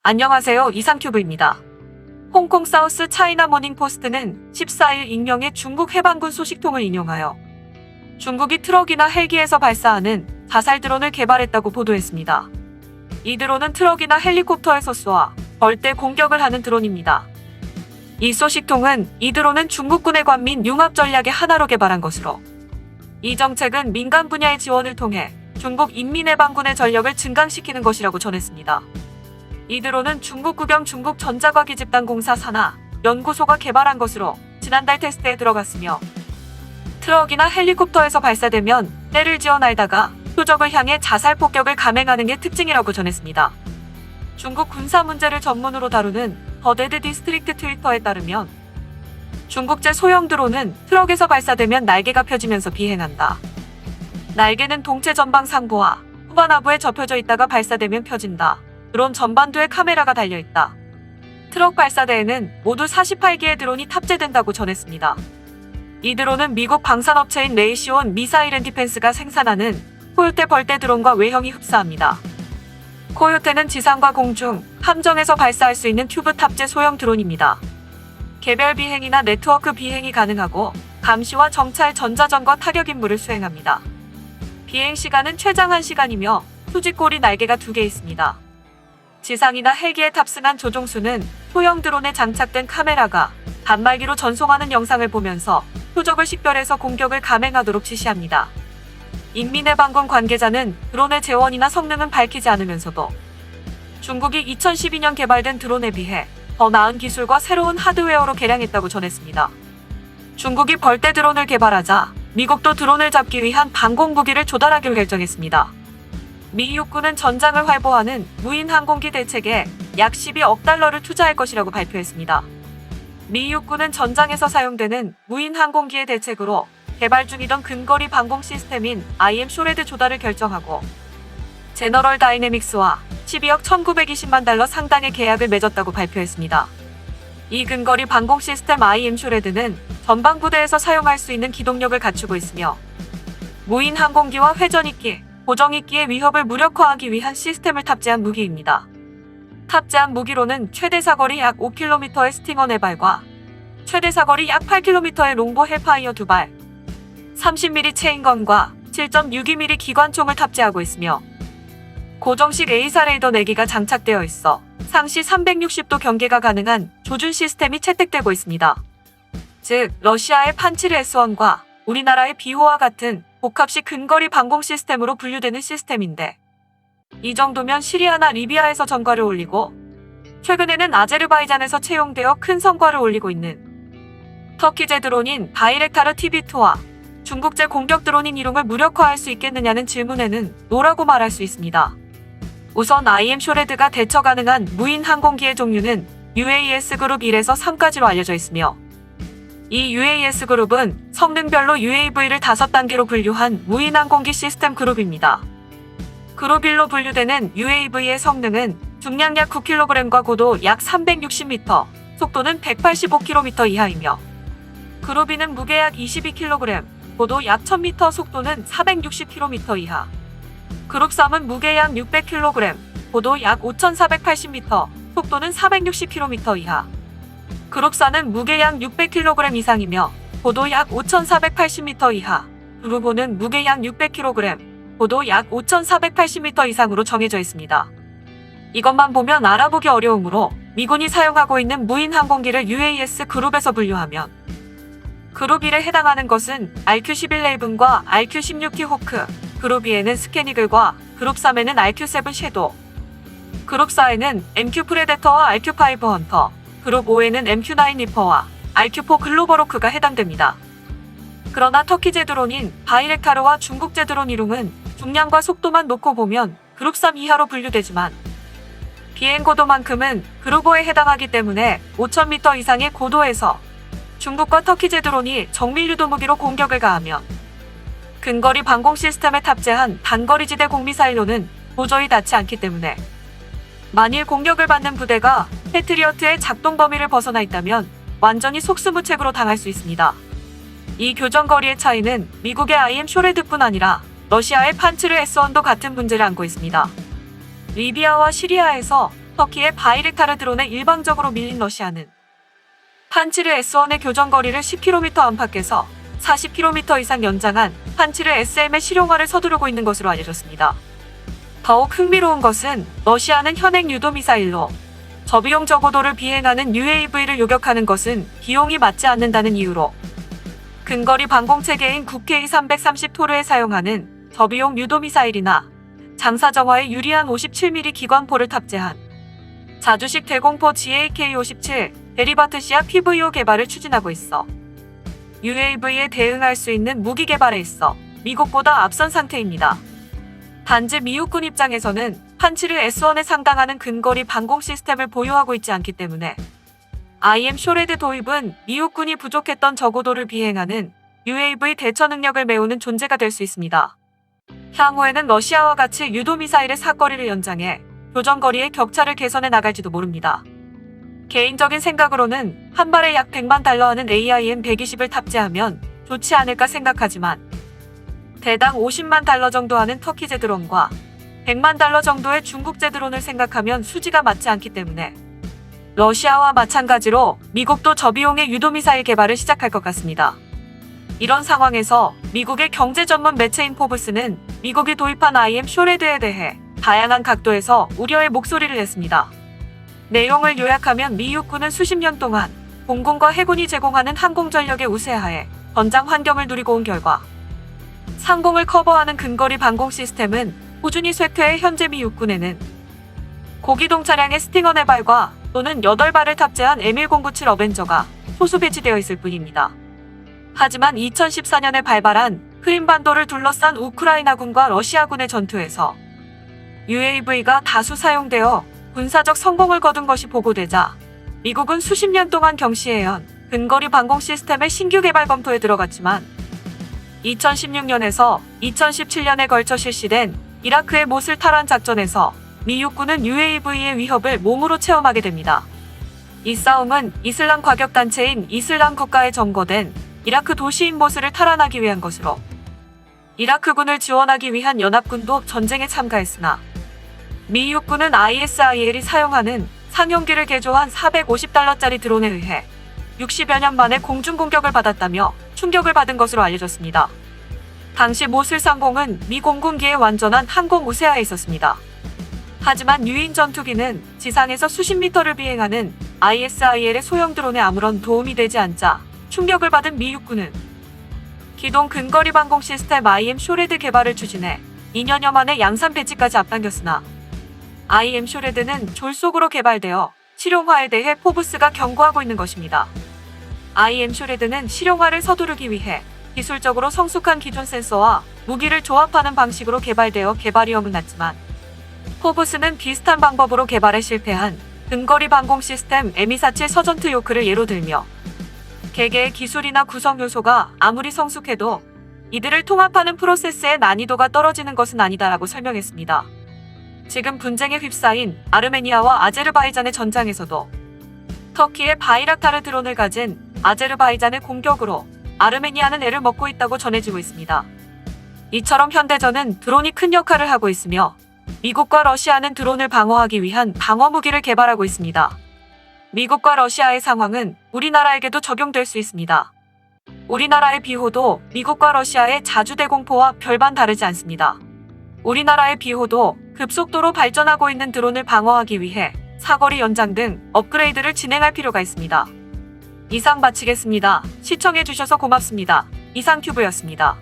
안녕하세요. 이상큐브입니다. 홍콩 사우스 차이나 모닝 포스트는 14일 익명의 중국 해방군 소식통을 인용하여 중국이 트럭이나 헬기에서 발사하는 자살 드론을 개발했다고 보도했습니다. 이 드론은 트럭이나 헬리콥터에서 쏘아 벌떼 공격을 하는 드론입니다. 이 소식통은 이 드론은 중국군의 관민 융합 전략의 하나로 개발한 것으로 이 정책은 민간 분야의 지원을 통해 중국 인민해방군의 전력을 증강시키는 것이라고 전했습니다. 이 드론은 중국 국영 중국전자과기집단공사 산하 연구소가 개발한 것으로 지난달 테스트에 들어갔으며 트럭이나 헬리콥터에서 발사되면 때를 지어 날다가 표적을 향해 자살 폭격을 감행하는 게 특징이라고 전했습니다. 중국 군사 문제를 전문으로 다루는 더데드 디스트릭트 트위터에 따르면 중국제 소형 드론은 트럭에서 발사되면 날개가 펴지면서 비행한다. 날개는 동체 전방 상부와 후반 하부에 접혀져 있다가 발사되면 펴진다. 드론 전반부에 카메라가 달려있다. 트럭 발사대에는 모두 48개의 드론이 탑재된다고 전했습니다. 이 드론은 미국 방산업체인 레이시온 미사일 앤 디펜스가 생산하는 코요테 벌떼 드론과 외형이 흡사합니다. 코요테는 지상과 공중, 함정에서 발사할 수 있는 튜브 탑재 소형 드론입니다. 개별 비행이나 네트워크 비행이 가능하고 감시와 정찰, 전자전과 타격 임무를 수행합니다. 비행 시간은 최장 1시간이며 수직꼬리 날개가 2개 있습니다. 지상이나 헬기에 탑승한 조종수는 소형 드론에 장착된 카메라가 단말기로 전송하는 영상을 보면서 표적을 식별해서 공격을 감행하도록 지시합니다. 인민해방군 관계자는 드론의 재원이나 성능은 밝히지 않으면서도 중국이 2012년 개발된 드론에 비해 더 나은 기술과 새로운 하드웨어로 개량했다고 전했습니다. 중국이 벌떼 드론을 개발하자 미국도 드론을 잡기 위한 방공무기를 조달하기로 결정했습니다. 미 육군은 전장을 활보하는 무인 항공기 대책에 약 12억 달러를 투자할 것이라고 발표했습니다. 미 육군은 전장에서 사용되는 무인 항공기의 대책으로 개발 중이던 근거리 방공 시스템인 IM 쇼레드 조달을 결정하고 제너럴 다이내믹스와 12억 1920만 달러 상당의 계약을 맺었다고 발표했습니다. 이 근거리 방공 시스템 IM 쇼레드는 전방부대에서 사용할 수 있는 기동력을 갖추고 있으며 무인 항공기와 회전익기, 고정익기의 위협을 무력화하기 위한 시스템을 탑재한 무기입니다. 탑재한 무기로는 최대 사거리 약 5km의 스팅어 4발과 최대 사거리 약 8km의 롱보 헬파이어 2발, 30mm 체인건과 7.62mm 기관총을 탑재하고 있으며 고정식 A사 레이더 4기가 장착되어 있어 상시 360도 경계가 가능한 조준 시스템이 채택되고 있습니다. 즉, 러시아의 판치르 S1과 우리나라의 비호와 같은 복합식 근거리 방공 시스템으로 분류되는 시스템인데 이 정도면 시리아나 리비아에서 전과를 올리고 최근에는 아제르바이잔에서 채용되어 큰 성과를 올리고 있는 터키제 드론인 바이렉타르 TB2와 중국제 공격 드론인 이룽을 무력화할 수 있겠느냐는 질문에는 노라고 말할 수 있습니다. 우선 IM 쇼레드가 대처 가능한 무인 항공기의 종류는 UAS 그룹 1에서 3까지로 알려져 있으며 이 UAS 그룹은 성능별로 UAV를 5단계로 분류한 무인 항공기 시스템 그룹입니다. 그룹 1로 분류되는 UAV의 성능은 중량 약 9kg과 고도 약 360m, 속도는 185km 이하이며 그룹 2는 무게 약 22kg, 고도 약 1000m, 속도는 460km 이하. 그룹 3은 무게 약 600kg, 고도 약 5480m, 속도는 460km 이하. 그룹 4는 무게 약 600kg 이상이며 고도 약 5480m 이하. 그룹 5는 무게 약 600kg, 고도 약 5480m 이상으로 정해져 있습니다. 이것만 보면 알아보기 어려우므로 미군이 사용하고 있는 무인 항공기를 UAS 그룹에서 분류하면 그룹 1에 해당하는 것은 RQ-11 레이븐과 RQ-16T 호크, 그룹 2에는 스캐니글과 그룹 3에는 RQ-7 섀도우, 그룹 4에는 MQ 프레데터와 RQ-5 헌터, 그룹 5에는 MQ-9 리퍼와 RQ-4 글로벌호크가 해당됩니다. 그러나 터키제 드론인 바이렉타르와 중국제 드론 이룽은 중량과 속도만 놓고 보면 그룹 3 이하로 분류되지만 비행 고도만큼은 그룹 5에 해당하기 때문에 5000m 이상의 고도에서 중국과 터키제 드론이 정밀 유도 무기로 공격을 가하면 근거리 방공 시스템에 탑재한 단거리지대 공미사일로는 도저히 닿지 않기 때문에 만일 공격을 받는 부대가 패트리어트의 작동 범위를 벗어나 있다면 완전히 속수무책으로 당할 수 있습니다. 이 교전거리의 차이는 미국의 IM 쇼레드뿐 아니라 러시아의 판츠르 S1도 같은 문제를 안고 있습니다. 리비아와 시리아에서 터키의 바이렉타르 드론에 일방적으로 밀린 러시아는 판치르 S1의 교전거리를 10km 안팎에서 40km 이상 연장한 판치르 SM의 실용화를 서두르고 있는 것으로 알려졌습니다. 더욱 흥미로운 것은 러시아는 현행 유도미사일로 저비용 저고도를 비행하는 UAV를 요격하는 것은 비용이 맞지 않는다는 이유로 근거리 방공체계인 국K 330 토르에 사용하는 저비용 유도미사일이나 장사정화에 유리한 57mm 기관포를 탑재한 자주식 대공포 GAK-57 데리바트시아 PVO 개발을 추진하고 있어 UAV에 대응할 수 있는 무기 개발에 있어 미국보다 앞선 상태입니다. 단지 미국군 입장에서는 판치르 S1에 상당하는 근거리 방공 시스템을 보유하고 있지 않기 때문에 IM 쇼레드 도입은 미국군이 부족했던 저고도를 비행하는 UAV 대처 능력을 메우는 존재가 될 수 있습니다. 향후에는 러시아와 같이 유도미사일의 사거리를 연장해 교전거리의 격차를 개선해 나갈지도 모릅니다. 개인적인 생각으로는 한 발에 약 100만 달러 하는 AIM-120을 탑재하면 좋지 않을까 생각하지만 대당 50만 달러 정도 하는 터키제 드론과 100만 달러 정도의 중국제 드론을 생각하면 수지가 맞지 않기 때문에 러시아와 마찬가지로 미국도 저비용의 유도미사일 개발을 시작할 것 같습니다. 이런 상황에서 미국의 경제 전문 매체인 포브스는 미국이 도입한 IM 쇼레드에 대해 다양한 각도에서 우려의 목소리를 냈습니다. 내용을 요약하면 미 육군은 수십 년 동안 공군과 해군이 제공하는 항공전력의 우세하에 전장 환경을 누리고 온 결과 상공을 커버하는 근거리 방공 시스템은 꾸준히 쇠퇴해 현재 미 육군에는 고기동 차량의 스팅어 4발과 또는 8발을 탑재한 M1097 어벤저가 소수 배치되어 있을 뿐입니다. 하지만 2014년에 발발한 크림반도를 둘러싼 우크라이나군과 러시아군의 전투에서 UAV가 다수 사용되어 군사적 성공을 거둔 것이 보고되자 미국은 수십 년 동안 경시해온 근거리 방공 시스템의 신규 개발 검토에 들어갔지만 2016년에서 2017년에 걸쳐 실시된 이라크의 모슬 탈환 작전에서 미 육군은 UAV의 위협을 몸으로 체험하게 됩니다. 이 싸움은 이슬람 과격단체인 이슬람 국가에 점거된 이라크 도시인 모슬을 탈환하기 위한 것으로 이라크군을 지원하기 위한 연합군도 전쟁에 참가했으나 미 육군은 ISIL이 사용하는 상용기를 개조한 450달러짜리 드론에 의해 60여 년 만에 공중공격을 받았다며 충격을 받은 것으로 알려졌습니다. 당시 모슬 상공은 미 공군기의 완전한 항공 우세하에 있었습니다. 하지만 유인 전투기는 지상에서 수십 미터를 비행하는 ISIL의 소형 드론에 아무런 도움이 되지 않자 충격을 받은 미 육군은 기동 근거리 방공 시스템 IM 쇼레드 개발을 추진해 2년여 만에 양산 배치까지 앞당겼으나 IM 쇼레드는 졸속으로 개발되어 실용화에 대해 포브스가 경고하고 있는 것입니다. IM 쇼레드는 실용화를 서두르기 위해 기술적으로 성숙한 기존 센서와 무기를 조합하는 방식으로 개발되어 개발 위험은 낮지만 포브스는 비슷한 방법으로 개발에 실패한 근거리 방공 시스템 M247 서전트 요크를 예로 들며 개개의 기술이나 구성 요소가 아무리 성숙해도 이들을 통합하는 프로세스의 난이도가 떨어지는 것은 아니다라고 설명했습니다. 지금 분쟁에 휩싸인 아르메니아와 아제르바이잔의 전장에서도 터키의 바이락타르 드론을 가진 아제르바이잔의 공격으로 아르메니아는 애를 먹고 있다고 전해지고 있습니다. 이처럼 현대전은 드론이 큰 역할을 하고 있으며 미국과 러시아는 드론을 방어하기 위한 방어 무기를 개발하고 있습니다. 미국과 러시아의 상황은 우리나라에게도 적용될 수 있습니다. 우리나라의 비호도 미국과 러시아의 자주대공포와 별반 다르지 않습니다. 우리나라의 비호도 급속도로 발전하고 있는 드론을 방어하기 위해 사거리 연장 등 업그레이드를 진행할 필요가 있습니다. 이상 마치겠습니다. 시청해주셔서 고맙습니다. 이상큐브였습니다.